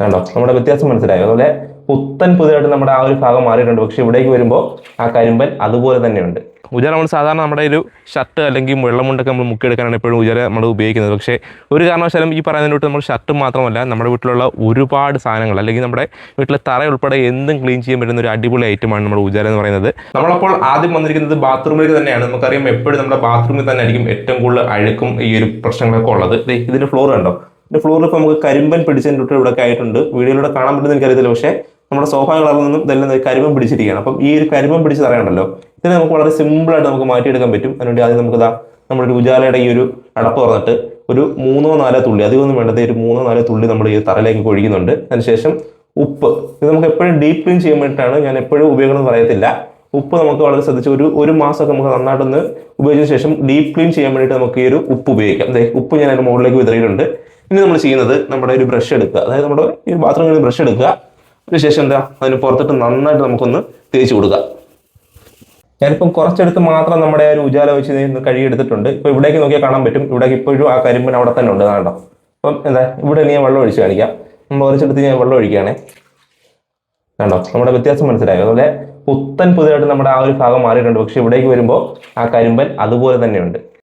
കണ്ടോ നമ്മുടെ വ്യത്യാസം മനസ്സിലായോ? അതുപോലെ പുത്തൻ പുതിയതായിട്ട് നമ്മുടെ ആ ഒരു ഭാഗം മാറിയിട്ടുണ്ട്. പക്ഷെ ഇവിടേക്ക് വരുമ്പോൾ ആ കരിമ്പൻ അതുപോലെ തന്നെയുണ്ട്. ഉജാല നമ്മൾ സാധാരണ നമ്മുടെ ഒരു ഷർട്ട് അല്ലെങ്കിൽ വെള്ളമുണ്ടൊക്കെ നമ്മൾ മുക്കിയെടുക്കാനാണ് എപ്പോഴും ഉജാല നമ്മൾ ഉപയോഗിക്കുന്നത്. പക്ഷേ ഒരു കാരണവശാലും ഈ പറയുന്നതിനോട്ട് നമ്മൾ ഷർട്ട് മാത്രമല്ല നമ്മുടെ വീട്ടിലുള്ള ഒരുപാട് സാധനങ്ങൾ അല്ലെങ്കിൽ നമ്മുടെ വീട്ടിലെ തറ ഉൾപ്പെടെ എന്തും ക്ലീൻ ചെയ്യാൻ പറ്റുന്ന ഒരു അടിപൊളി ഐറ്റമാണ് നമ്മുടെ ഉജാല എന്ന് പറയുന്നത്. നമ്മളപ്പോൾ ആദ്യം വന്നിരിക്കുന്നത് ബാത്റൂമിലേക്ക് തന്നെയാണ്. നമുക്കറിയാം എപ്പോഴും നമ്മുടെ ബാത്റൂമിൽ തന്നെ ആയിരിക്കും ഏറ്റവും കൂടുതൽ അഴുക്കും ഈ ഒരു പ്രശ്നങ്ങളൊക്കെ ഉള്ളത്. ഇതിന്റെ ഫ്ലോർ കണ്ടോ? ഇതിന്റെ ഫ്ലോറിൽ ഇപ്പോൾ നമുക്ക് കരിമ്പൻ പിടിച്ചതിൻ്റെ തൊട്ട് ഇവിടെ ആയിട്ടുണ്ട്. വീഡിയോയിലൂടെ കാണാൻ പറ്റുന്ന എനിക്കറിയത്തില്ല. പക്ഷേ നമ്മുടെ സോഫ കളറിൽ നിന്നും ഇതെല്ലാം കരിമ്പൻ പിടിച്ചിരിക്കുകയാണ്. അപ്പം ഈ ഒരു കരിമ്പൻ പിടിച്ച് തറയുണ്ടല്ലോ, ഇതിനെ നമുക്ക് വളരെ സിമ്പിളായിട്ട് നമുക്ക് മാറ്റിയെടുക്കാൻ പറ്റും. അതിനുവേണ്ടി ആദ്യം നമുക്ക് നമ്മുടെ ഒരു ഉജാലയുടെ ഈ ഒരു അടപ്പ് തുറന്നിട്ട് ഒരു 3-4 തുള്ളി, അധികമൊന്നും വേണ്ടത്, ഒരു 3-4 തുള്ളി നമ്മൾ ഈ തറയിലേക്ക് ഒഴിക്കുന്നുണ്ട്. അതിനുശേഷം ഉപ്പ്, ഇത് നമുക്ക് എപ്പോഴും ഡീപ്പ് ക്ലീൻ ചെയ്യാൻ വേണ്ടിയിട്ടാണ്, ഞാൻ എപ്പോഴും ഉപയോഗിക്കണമെന്ന് പറയത്തില്ല. ഉപ്പ് നമുക്ക് വളരെ ശ്രദ്ധിച്ച് ഒരു മാസമൊക്കെ നമുക്ക് നന്നായിട്ടൊന്ന് ഉപയോഗിച്ചതിന് ശേഷം ഡീപ്പ് ക്ലീൻ ചെയ്യാൻ വേണ്ടിയിട്ട് നമുക്ക് ഈ ഒരു ഉപ്പ് ഉപയോഗിക്കാം. ഉപ്പ് ഞാൻ അതിൻ്റെ മുകളിലേക്ക് വിതറിയിട്ടുണ്ട്. ഇനി നമ്മൾ ചെയ്യുന്നത് നമ്മുടെ ഒരു ബ്രഷ് എടുക്കുക, അതായത് നമ്മുടെ ഈ ബാത്റൂമിൽ ബ്രഷ് എടുക്കുക. അതിനുശേഷം അതിന് പുറത്തിട്ട് നന്നായിട്ട് നമുക്കൊന്ന് തേച്ച് കൊടുക്കുക. ഞാനിപ്പം കുറച്ചെടുത്ത് മാത്രം നമ്മുടെ ഒരു ഉജാല വെച്ച് കഴുകിയെടുത്തിട്ടുണ്ട്. ഇപ്പോൾ ഇവിടേക്ക് നോക്കിയാൽ കാണാൻ പറ്റും, ഇവിടേക്ക് ഇപ്പോഴും ആ കരിമ്പൻ അവിടെ തന്നെ ഉണ്ട് കേട്ടോ. അപ്പം ഇവിടെ ഞാൻ വെള്ളം ഒഴിച്ച് കാണിക്കാം. നമ്മൾ കുറച്ചെടുത്ത് ഞാൻ വെള്ളം ഒഴിക്കുകയാണേ. കണ്ടോ നമ്മുടെ വ്യത്യാസം മനസ്സിലായോ? അതുപോലെ പുത്തൻ പുതിയതായിട്ട് നമ്മുടെ ആ ഒരു ഭാഗം മാറിയിട്ടുണ്ട്. പക്ഷെ ഇവിടേക്ക് വരുമ്പോൾ ആ കരിമ്പൻ അതുപോലെ തന്നെയുണ്ട്.